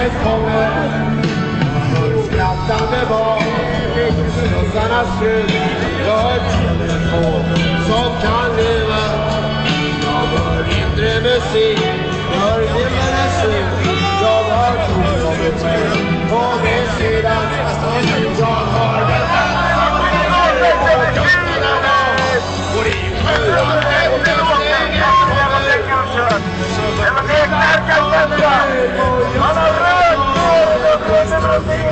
vattnet kommer. Skrattande barn, slussarnas ljud. Jag hör telefon som kan leva. Jag hör mindre musik, hör himlarnas ljud. Jag har tåget på min sida. Jag har den här och det är ju